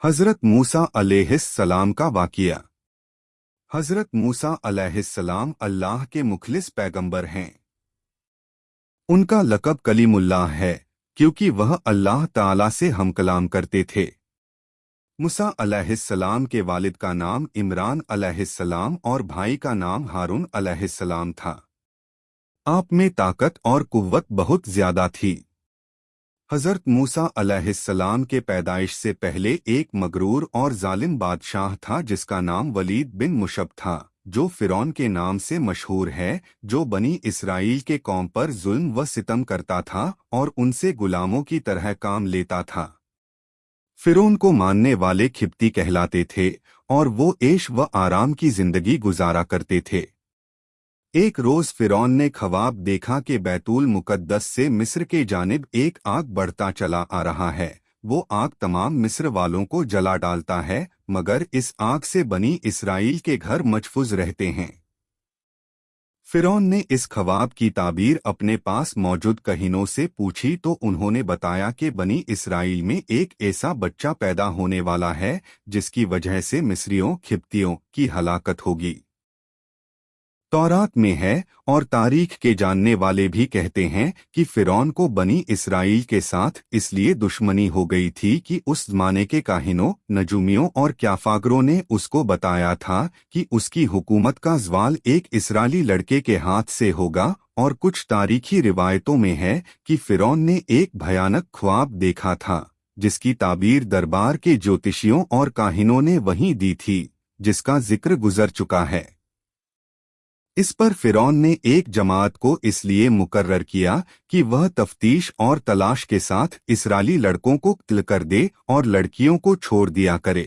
हज़रत मूसा अलैहिस्सलाम का वाक़िया। हज़रत मूसा अलैहिस्सलाम अल्लाह के मुखलिस पैगंबर हैं। उनका लक़ब कलीमुल्लाह है क्योंकि वह अल्लाह ताला से हम कलाम करते थे। मूसा अलैहिस्सलाम के वालिद का नाम इमरान अलैहिस्सलाम और भाई का नाम हारून अलैहिस्सलाम था। आप में ताकत और कुव्वत बहुत ज़्यादा थी। हज़रत मूसा अलैहिस्सलाम के पैदाइश से पहले एक मगरूर और जालिम बादशाह था जिसका नाम वलीद बिन मुशब था, जो फ़िरौन के नाम से मशहूर है, जो बनी इसराइल के कौम पर जुल्म व सितम करता था और उनसे गुलामों की तरह काम लेता था। फ़िरौन को मानने वाले खिप्ती कहलाते थे और वो ऐश व आराम की जिंदगी गुजारा करते थे। एक रोज फ़िरौन ने ख्वाब देखा कि बैतुल मुकद्दस से मिस्र के जानिब एक आग बढ़ता चला आ रहा है। वो आग तमाम मिस्र वालों को जला डालता है, मगर इस आग से बनी इसराइल के घर महफूज रहते हैं। फ़िरौन ने इस ख्वाब की ताबीर अपने पास मौजूद कहीनों से पूछी तो उन्होंने बताया कि बनी इसराइल में एक ऐसा बच्चा पैदा होने वाला है जिसकी वजह से मिस्रियों खिप्तियों की हलाकत होगी। तौरात में है और तारीख के जानने वाले भी कहते हैं कि फ़िरौन को बनी इसराइल के साथ इसलिए दुश्मनी हो गई थी कि उस ज़माने के काहिनों, नजूमियों और क्याफागरों ने उसको बताया था कि उसकी हुकूमत का ज़वाल एक इसराइली लड़के के हाथ से होगा, और कुछ तारीखी रिवायतों में है कि फ़िरौन ने एक भयानक ख्वाब देखा था जिसकी ताबीर दरबार के ज्योतिषियों और काहिनों ने वहीं दी थी, जिसका जिक्र गुजर चुका है। इस पर फ़िरौन ने एक जमात को इसलिए मुकर्रर किया कि वह तफ्तीश और तलाश के साथ इसराइली लड़कों को कत्ल कर दे और लड़कियों को छोड़ दिया करे।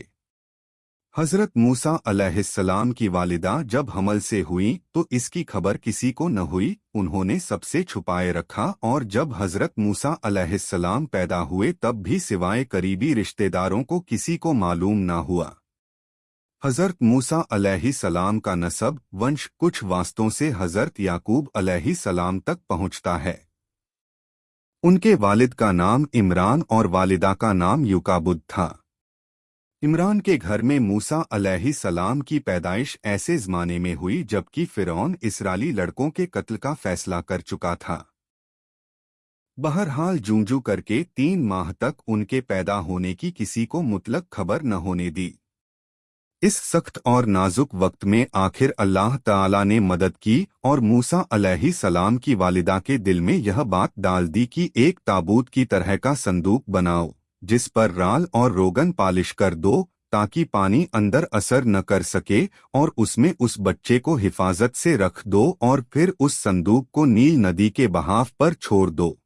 हज़रत मूसा अलैहिस्सलाम की वालिदा जब हमल से हुई तो इसकी खबर किसी को न हुई, उन्होंने सबसे छुपाए रखा, और जब हज़रत मूसा अलैहिस्सलाम पैदा हुए तब भी सिवाय करीबी रिश्तेदारों को किसी को मालूम न हुआ। हज़रत मूसा अलैहिस्सलाम का नसब वंश कुछ वास्तों से हज़रत याकूब अलैहिस्सलाम तक पहुँचता है। उनके वालिद का नाम इमरान और वालिदा का नाम युकाबुद था। इमरान के घर में मूसा अलैहिस्सलाम की पैदाइश ऐसे ज़माने में हुई जबकि फ़िरौन इसराइली लड़कों के कत्ल का फैसला कर चुका था। बहरहाल जूं करके 3 माह तक उनके पैदा होने की किसी को मुतलक खबर न होने दी। इस सख्त और नाजुक वक्त में आखिर अल्लाह ताला ने मदद की और मूसा अलैहिस्सलाम की वालिदा के दिल में यह बात डाल दी कि एक ताबूत की तरह का संदूक बनाओ, जिस पर राल और रोगन पालिश कर दो ताकि पानी अंदर असर न कर सके, और उसमें उस बच्चे को हिफाजत से रख दो और फिर उस संदूक को नील नदी के बहाव पर छोड़ दो।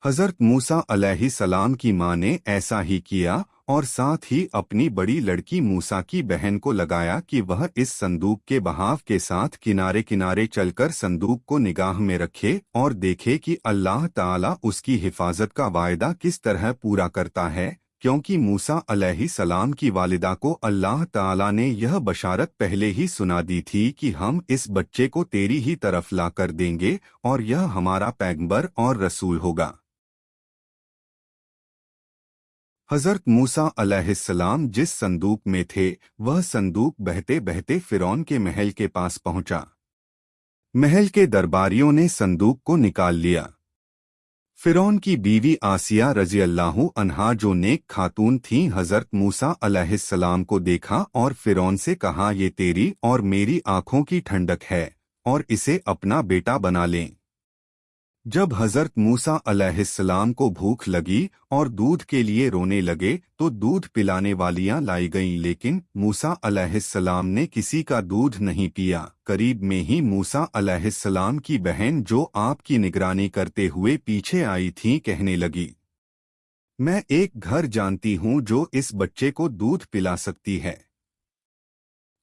हज़रत मूसा अलैहिस्सलाम की मां ने ऐसा ही किया और साथ ही अपनी बड़ी लड़की मूसा की बहन को लगाया कि वह इस संदूक के बहाव के साथ किनारे किनारे चलकर संदूक को निगाह में रखे और देखे कि अल्लाह ताला उसकी हिफाजत का वायदा किस तरह पूरा करता है, क्योंकि मूसा अलैहिस्सलाम की वालिदा को अल्लाह ताला ने यह बशारत पहले ही सुना दी थी कि हम इस बच्चे को तेरी ही तरफ ला कर देंगे और यह हमारा पैगंबर और रसूल होगा। हज़रत मूसा अलैहिस्सलाम जिस संदूक में थे वह संदूक बहते बहते फ़िरौन के महल के पास पहुंचा। महल के दरबारियों ने संदूक को निकाल लिया। फ़िरौन की बीवी आसिया रज़ी अल्लाहु अन्हा जो नेक खातून थीं, हज़रत मूसा अलैहिस्सलाम को देखा और फ़िरौन से कहा, ये तेरी और मेरी आँखों की ठंडक है और इसे अपना बेटा बना लें। जब हज़रत मूसा अलैहिस्सलाम को भूख लगी और दूध के लिए रोने लगे तो दूध पिलाने वालियां लाई गईं, लेकिन मूसा अलैहिस्सलाम ने किसी का दूध नहीं पिया। करीब में ही मूसा अलैहिस्सलाम की बहन जो आपकी निगरानी करते हुए पीछे आई थीं कहने लगी, मैं एक घर जानती हूँ जो इस बच्चे को दूध पिला सकती है।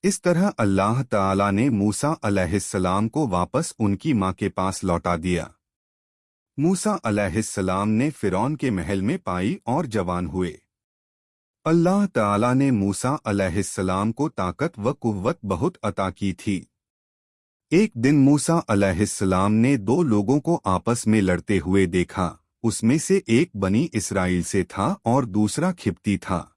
इस तरह अल्लाह ताला ने मूसा अलैहिस्सलाम को वापस उनकी माँ के पास लौटा दिया। मूसा अलैहिस्सलाम ने फ़िरौन के महल में पाई और जवान हुए। अल्लाह ताला ने मूसा अलैहिस्सलाम को ताकत व कुव्वत बहुत अता की थी। एक दिन मूसा अलैहिस्सलाम ने 2 लोगों को आपस में लड़ते हुए देखा। उसमें से एक बनी इसराइल से था और दूसरा खिप्ती था।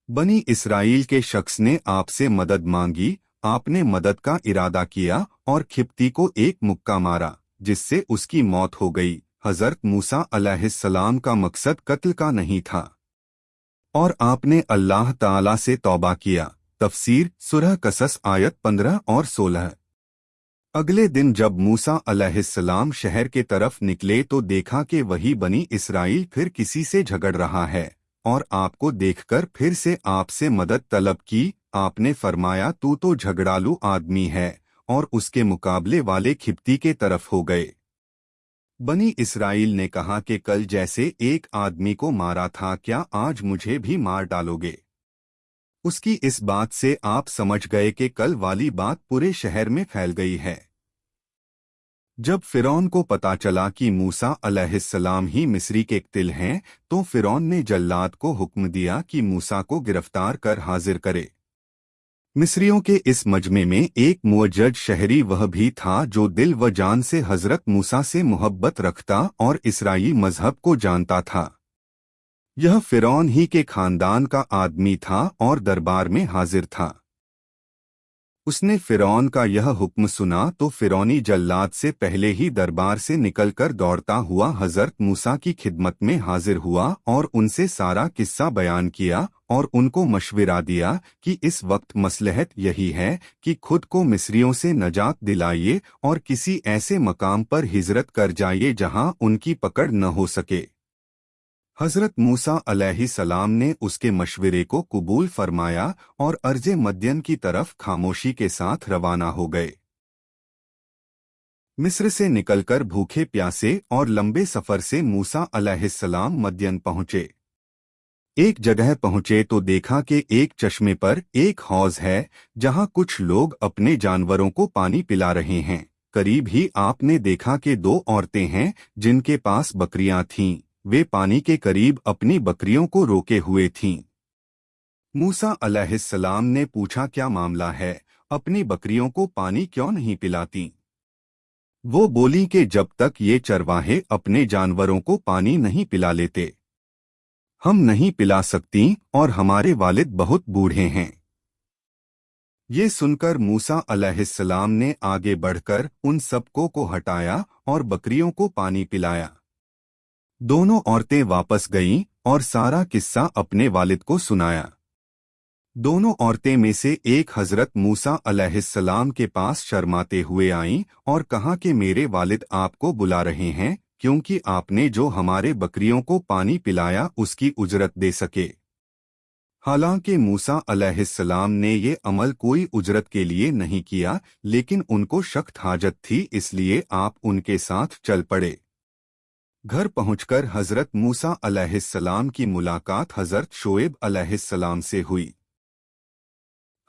बनी इसराइल के शख्स ने आपसे मदद मांगी, आपने मदद का इरादा किया और खिप्ती को एक मुक्का मारा, जिससे उसकी मौत हो गई। हजरत मूसा अलैहिस्सलाम का मकसद कत्ल का नहीं था और आपने अल्लाह ताला से तौबा किया। तफसीर सूरह कसस आयत 15 और 16। अगले दिन जब मूसा अलैहिस्सलाम शहर के तरफ निकले तो देखा कि वही बनी इसराइल फिर किसी से झगड़ रहा है और आपको देखकर फिर से आपसे मदद तलब की। आपने फरमाया, तू तो झगड़ालू आदमी है, और उसके मुकाबले वाले खिप्ती के तरफ हो गए। बनी इसराइल ने कहा कि कल जैसे एक आदमी को मारा था, क्या आज मुझे भी मार डालोगे? उसकी इस बात से आप समझ गए कि कल वाली बात पूरे शहर में फैल गई है। जब फिरौन को पता चला कि मूसा अलैहिस्सलाम ही मिस्री के क़ातिल हैं, तो फिरौन ने जल्लाद को हुक्म दिया कि मूसा को गिरफ्तार कर हाजिर करे। मिस्रियों के इस मजमे में एक मुअज्जज शहरी वह भी था जो दिल व जान से हजरत मूसा से मोहब्बत रखता और इसराइली मजहब को जानता था। यह फिरौन ही के खानदान का आदमी था और दरबार में हाजिर था। उसने फिरौन का यह हुक्म सुना तो फिरौनी जल्लाद से पहले ही दरबार से निकलकर दौड़ता हुआ हजरत मूसा की खिदमत में हाजिर हुआ और उनसे सारा किस्सा बयान किया और उनको मशविरा दिया कि इस वक्त मसलहत यही है कि खुद को मिस्रियों से नजात दिलाइए और किसी ऐसे मकाम पर हिजरत कर जाइए जहां उनकी पकड़ न हो सके। हजरत मूसा अलैहिस्सलाम ने उसके मशवरे को कबूल फरमाया और अर्ज़े मद्यन की तरफ खामोशी के साथ रवाना हो गए। मिस्र से निकलकर भूखे प्यासे और लंबे सफर से मूसा अलैहिस्सलाम मद्यन पहुंचे। एक जगह पहुंचे तो देखा कि एक चश्मे पर एक हौज है जहां कुछ लोग अपने जानवरों को पानी पिला रहे हैं। करीब ही आपने देखा कि दो औरतें हैं जिनके पास बकरियां थीं। वे पानी के करीब अपनी बकरियों को रोके हुए थीं। मूसा अलैहिस्सलाम ने पूछा, क्या मामला है, अपनी बकरियों को पानी क्यों नहीं पिलाती? वो बोली कि जब तक ये चरवाहे अपने जानवरों को पानी नहीं पिला लेते, हम नहीं पिला सकती और हमारे वालिद बहुत बूढ़े हैं। ये सुनकर मूसा अलैहिस्सलाम ने आगे बढ़कर उन सबको को हटाया और बकरियों को पानी पिलाया। दोनों औरतें वापस गईं और सारा किस्सा अपने वालिद को सुनाया। दोनों औरतें में से एक हजरत मूसा अलैहिस्सलाम के पास शर्माते हुए आईं और कहा कि मेरे वालिद आपको बुला रहे हैं, क्योंकि आपने जो हमारे बकरियों को पानी पिलाया उसकी उजरत दे सके। हालांकि मूसा अलैहिस्सलाम ने ये अमल कोई उजरत के लिए नहीं किया, लेकिन उनको सख्त हाजत थी, इसलिए आप उनके साथ चल पड़े। घर पहुंचकर हजरत मूसा अलैहिस्सलाम की मुलाकात हजरत शोएब अलैहिस्सलाम से हुई।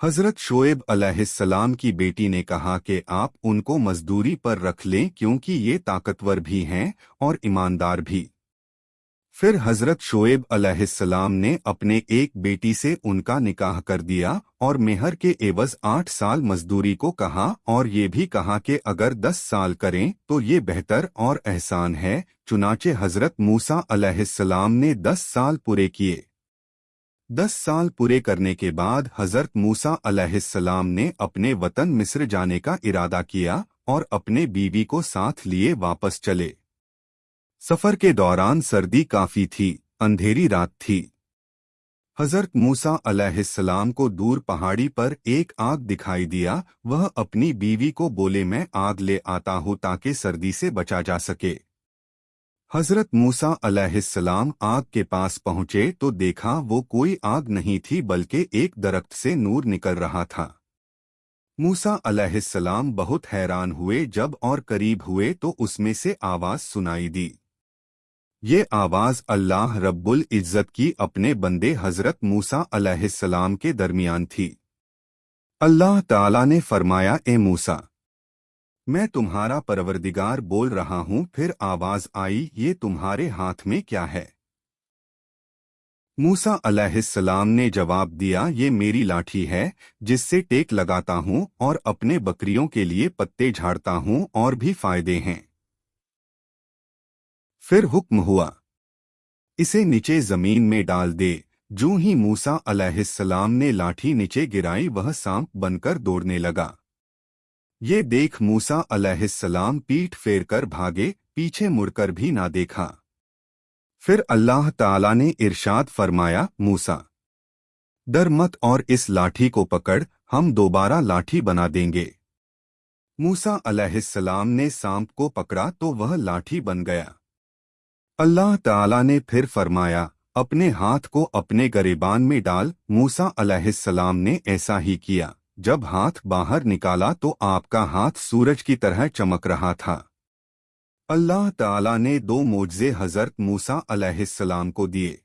हजरत शोएब अलैहिस्सलाम की बेटी ने कहा कि आप उनको मजदूरी पर रख लें, क्योंकि ये ताकतवर भी हैं और ईमानदार भी। फिर हजरत शोएब अलैहिस्सलाम ने अपने एक बेटी से उनका निकाह कर दिया और मेहर के एवज 8 साल मजदूरी को कहा और ये भी कहा कि अगर 10 साल करें तो ये बेहतर और एहसान है। चुनाचे हजरत मूसा अलैहिस्सलाम ने 10 साल पूरे किए। 10 साल पूरे करने के बाद हजरत मूसा अलैहिस्सलाम ने अपने वतन मिस्र जाने का इरादा किया और अपने बीवी को साथ लिए वापस चले। सफर के दौरान सर्दी काफी थी, अंधेरी रात थी। हजरत मूसा अलैहिस्सलाम को दूर पहाड़ी पर एक आग दिखाई दिया। वह अपनी बीवी को बोले, मैं आग ले आता हूँ ताकि सर्दी से बचा जा सके। हजरत मूसा अलैहिस्सलाम आग के पास पहुंचे तो देखा वो कोई आग नहीं थी, बल्कि एक दरख्त से नूर निकल रहा था। मूसा अलैहिस्सलाम बहुत हैरान हुए। जब और करीब हुए तो उसमें से आवाज सुनाई दी। ये आवाज अल्लाह रब्बुल इज्जत की अपने बंदे हजरत मूसा अलैहिस्सलाम के दरमियान थी। अल्लाह ताला ने फरमाया, ए मूसा, मैं तुम्हारा परवरदिगार बोल रहा हूँ। फिर आवाज आई, ये तुम्हारे हाथ में क्या है? मूसा अलैहिस्सलाम ने जवाब दिया, ये मेरी लाठी है जिससे टेक लगाता हूँ और अपने बकरियों के लिए पत्ते झाड़ता हूँ, और भी फायदे हैं। फिर हुक्म हुआ, इसे नीचे जमीन में डाल दे। जो ही मूसा अलैहिस्सलाम ने लाठी नीचे गिराई वह सांप बनकर दौड़ने लगा। ये देख मूसा अलैहिस्सलाम पीठ फेरकर भागे, पीछे मुड़कर भी ना देखा। फिर अल्लाह ताला ने इरशाद फरमाया, मूसा डर मत और इस लाठी को पकड़, हम दोबारा लाठी बना देंगे। मूसा अलैहिस्सलाम ने सांप को पकड़ा तो वह लाठी बन गया। अल्लाह ताला ने फिर फरमाया, अपने हाथ को अपने गरेबान में डाल। मूसा अलैहिस्सलाम ने ऐसा ही किया। जब हाथ बाहर निकाला तो आपका हाथ सूरज की तरह चमक रहा था। अल्लाह ताला ने 2 मोजज़े हज़रत मूसा अलैहिस्सलाम को दिए।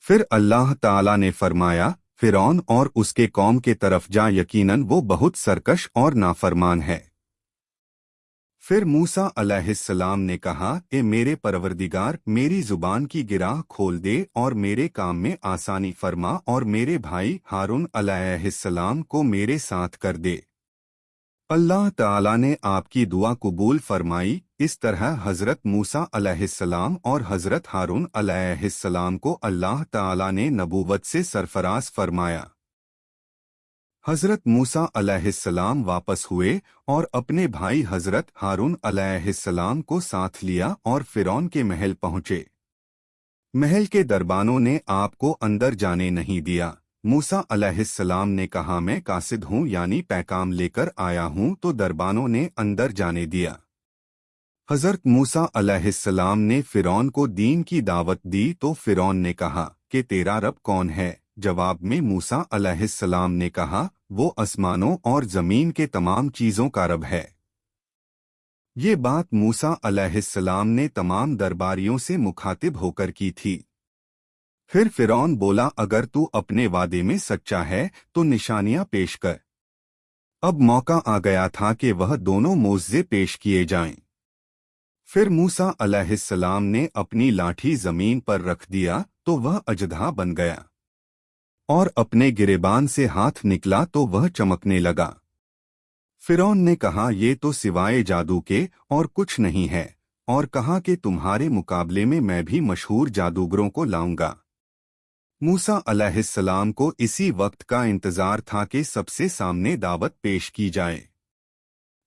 फिर अल्लाह ताला ने फरमाया, फिरौन और उसके कौम के तरफ जा, यकीनन वो बहुत सरकश और नाफरमान है। फिर मूसा अलैहिस्सलाम ने कहा, ए मेरे परवरदिगार, मेरी जुबान की गिराह खोल दे और मेरे काम में आसानी फरमा और मेरे भाई हारून अलैहिस्सलाम को मेरे साथ कर दे। अल्लाह ताला ने आपकी दुआ कबूल फरमाई। इस तरह हज़रत मूसा अलैहिस्सलाम और हज़रत हारून अलैहिस्सलाम को अल्लाह ताला ने नबूवत से सरफराज फरमाया। हज़रत मूसा अलैहिस्सलाम वापस हुए और अपने भाई हज़रत हारून अलैहिस्सलाम को साथ लिया और फिरौन के महल पहुँचे। महल के दरबानों ने आपको अंदर जाने नहीं दिया। मूसा अलैहिस्सलाम ने कहा, मैं कासिद हूँ, यानी पैगाम लेकर आया हूँ, तो दरबानों ने अंदर जाने दिया। हज़रत मूसा अलैहिस्सलाम ने फिरौन को दीन की दावत दी तो फिरौन ने कहा कि तेरा रब कौन है? जवाब में मूसा अलैहिस्सलाम ने कहा, वो आसमानों और ज़मीन के तमाम चीज़ों का रब है। ये बात मूसा अलैहिस्सलाम ने तमाम दरबारियों से मुखातिब होकर की थी। फिर फिरौन बोला, अगर तू अपने वादे में सच्चा है तो निशानियां पेश कर। अब मौका आ गया था कि वह दोनों मोज़े पेश किए जाएं। फिर मूसा अलैहिस्सलाम ने अपनी लाठी जमीन पर रख दिया तो वह अजदहा बन गया और अपने गिरेबान से हाथ निकला तो वह चमकने लगा। फिरौन ने कहा, ये तो सिवाय जादू के और कुछ नहीं है, और कहा कि तुम्हारे मुकाबले में मैं भी मशहूर जादूगरों को लाऊंगा। मूसा अलैहिस्सलाम को इसी वक्त का इंतजार था कि सबसे सामने दावत पेश की जाए।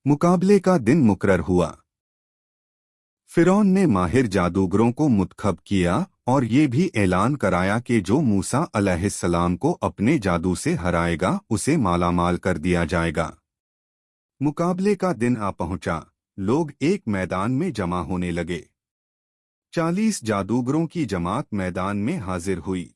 मुकाबले का दिन मुकर्रर हुआ। फिरौन ने माहिर जादूगरों को मुंतखब किया और ये भी ऐलान कराया कि जो मूसा अलैहिस्सलाम को अपने जादू से हराएगा उसे मालामाल कर दिया जाएगा। मुकाबले का दिन आ पहुंचा। लोग एक मैदान में जमा होने लगे। 40 जादूगरों की जमात मैदान में हाजिर हुई।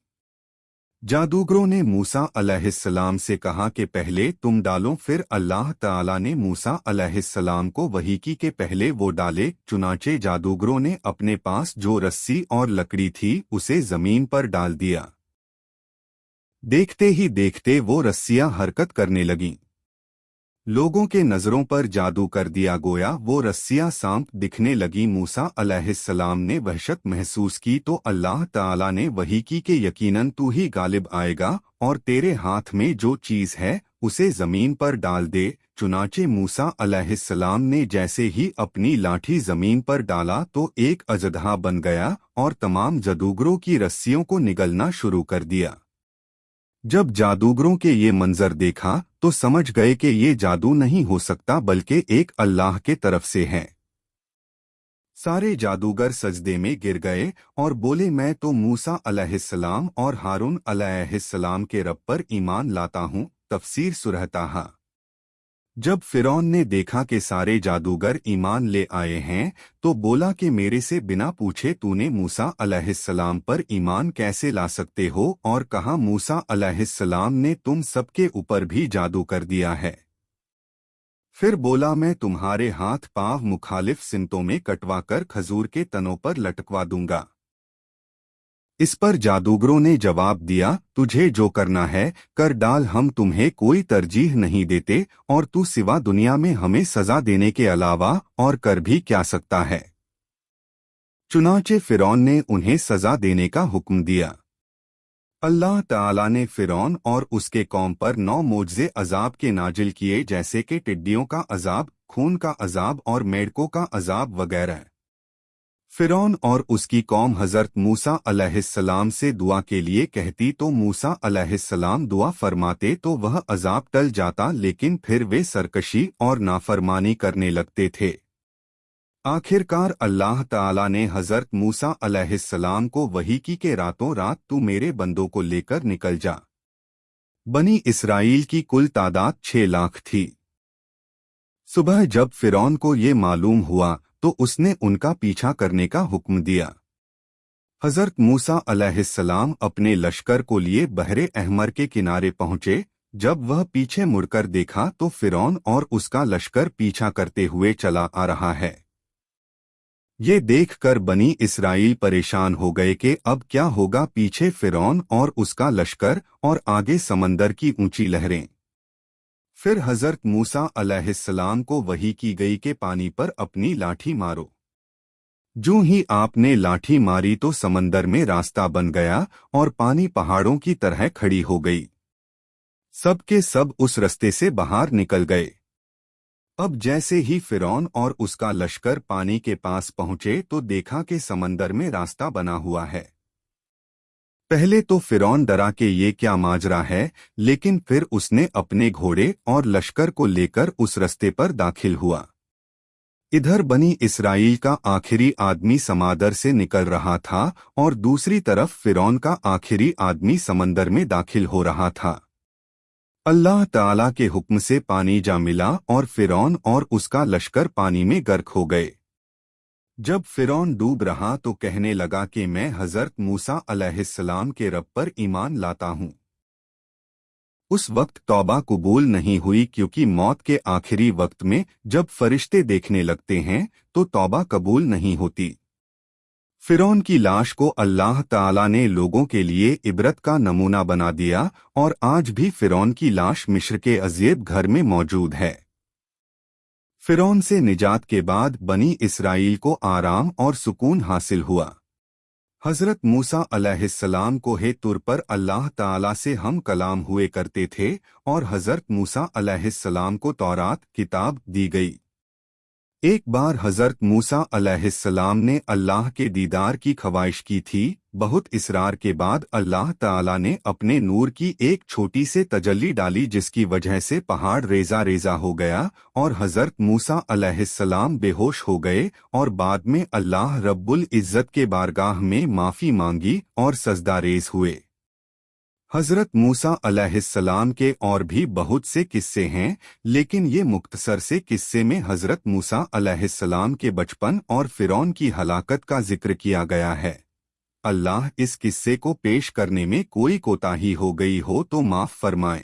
जादूगरों ने मूसा अलैहिस्सलाम से कहा कि पहले तुम डालो। फिर अल्लाह ताला ने मूसा अलैहिस्सलाम को वही की कि पहले वो डाले। चुनाचे जादूगरों ने अपने पास जो रस्सी और लकड़ी थी उसे जमीन पर डाल दिया। देखते ही देखते वो रस्सियां हरकत करने लगीं। लोगों के नजरों पर जादू कर दिया, गोया वो रस्सियां सांप दिखने लगी। मूसा अलैहिस्सलाम ने वहशत महसूस की तो अल्लाह ताला ने वही की कि यकीनन तू ही गालिब आएगा और तेरे हाथ में जो चीज है उसे जमीन पर डाल दे। चुनाचे मूसा अलैहिस्सलाम ने जैसे ही अपनी लाठी जमीन पर डाला तो एक अजदहा बन गया और तमाम जादूगरों की रस्सियों को निगलना शुरू कर दिया। जब जादूगरों के ये मंजर देखा तो समझ गए कि ये जादू नहीं हो सकता बल्कि एक अल्लाह के तरफ से है। सारे जादूगर सजदे में गिर गए और बोले, मैं तो मूसा अलैहिस्सलाम और हारून अलैहिस्सलाम के रब पर ईमान लाता हूँ। तफसीर सूरह ताहा। जब फिरौन ने देखा कि सारे जादूगर ईमान ले आए हैं तो बोला कि मेरे से बिना पूछे तूने मूसा अलैहिस्सलाम पर ईमान कैसे ला सकते हो? और कहा, मूसा अलैहिस्सलाम ने तुम सबके ऊपर भी जादू कर दिया है। फिर बोला, मैं तुम्हारे हाथ पांव मुखालिफ सिमतों में कटवा कर खजूर के तनों पर लटकवा दूंगा। इस पर जादूगरों ने जवाब दिया, तुझे जो करना है कर डाल, हम तुम्हें कोई तरजीह नहीं देते और तू सिवा दुनिया में हमें सजा देने के अलावा और कर भी क्या सकता है। चुनाचे फिरौन ने उन्हें सजा देने का हुक्म दिया। अल्लाह ताला ने फिरौन और उसके कौम पर 9 मोजज़े अजाब के नाजिल किए, जैसे कि टिड्डियों का अजाब, खून का अजाब और मेंढकों का अजाब वगैरह। فرعون اور اس کی قوم حضرت موسیٰ علیہ السلام سے دعا کے لیے کہتی تو موسیٰ علیہ السلام دعا فرماتے تو وہ عذاب ٹل جاتا، لیکن پھر وہ سرکشی اور نافرمانی کرنے لگتے تھے۔ آخرکار اللہ تعالی نے حضرت موسیٰ علیہ السلام کو وحی کی کہ راتوں رات تو میرے بندوں کو لے کر نکل جا۔ بنی اسرائیل کی کل تعداد 6 لاکھ تھی۔ صبح جب فرعون کو یہ معلوم ہوا تو اس نے ان کا پیچھا کرنے کا حکم دیا۔ حضرت موسیٰ علیہ السلام اپنے لشکر کو لیے بحر احمر کے کنارے پہنچے۔ جب وہ پیچھے مڑ کر دیکھا تو فرعون اور اس کا لشکر پیچھا کرتے ہوئے چلا آ رہا ہے۔ یہ دیکھ کر بنی اسرائیل پریشان ہو گئے کہ اب کیا ہوگا، پیچھے فرعون اور اس کا لشکر اور آگے سمندر کی اونچی لہریں۔ پھر حضرت موسیٰ علیہ السلام کو وحی کی گئی کہ پانی پر اپنی لاٹھی مارو۔ جو ہی آپ نے لاٹھی ماری تو سمندر میں راستہ بن گیا اور پانی پہاڑوں کی طرح کھڑی ہو گئی۔ سب کے سب اس رستے سے باہر نکل گئے۔ اب جیسے ہی فرعون اور اس کا لشکر پانی کے پاس پہنچے تو دیکھا کہ سمندر میں راستہ بنا ہوا ہے۔ پہلے تو فرعون ڈرا کہ یہ کیا ماجرا ہے، لیکن پھر اس نے اپنے گھوڑے اور لشکر کو لے کر اس رستے پر داخل ہوا۔ ادھر بنی اسرائیل کا آخری آدمی سمندر سے نکل رہا تھا اور دوسری طرف فرعون کا آخری آدمی سمندر میں داخل ہو رہا تھا۔ اللہ تعالی کے حکم سے پانی جا ملا اور فرعون اور اس کا لشکر پانی میں غرق ہو گئے۔ جب فرعون ڈوب رہا تو کہنے لگا کہ میں حضرت موسیٰ علیہ السلام کے رب پر ایمان لاتا ہوں۔ اس وقت توبہ قبول نہیں ہوئی، کیونکہ موت کے آخری وقت میں جب فرشتے دیکھنے لگتے ہیں تو توبہ قبول نہیں ہوتی۔ فرعون کی لاش کو اللہ تعالی نے لوگوں کے لیے عبرت کا نمونہ بنا دیا، اور آج بھی فرعون کی لاش مصر کے عجیب گھر میں موجود ہے۔ فرعون سے نجات کے بعد بنی اسرائیل کو آرام اور سکون حاصل ہوا۔ حضرت موسیٰ علیہ السلام کو طور پر اللہ تعالی سے ہم کلام ہوئے کرتے تھے، اور حضرت موسیٰ علیہ السلام کو تورات کتاب دی گئی۔ ایک بار حضرت موسیٰ علیہ السلام نے اللہ کے دیدار کی خواہش کی تھی۔ بہت اصرار کے بعد اللہ تعالی نے اپنے نور کی ایک چھوٹی سے تجلی ڈالی، جس کی وجہ سے پہاڑ ریزہ ریزہ ہو گیا اور حضرت موسیٰ علیہ السلام بے ہوش ہو گئے، اور بعد میں اللہ رب العزت کے بارگاہ میں معافی مانگی اور سجدہ ریز ہوئے۔ حضرت موسیٰ علیہ السلام کے اور بھی بہت سے قصے ہیں، لیکن یہ مختصر سے قصے میں حضرت موسیٰ علیہ السلام کے بچپن اور فرعون کی ہلاکت کا ذکر کیا گیا ہے۔ اللہ اس قصے کو پیش کرنے میں کوئی کوتاہی ہو گئی ہو تو معاف فرمائے۔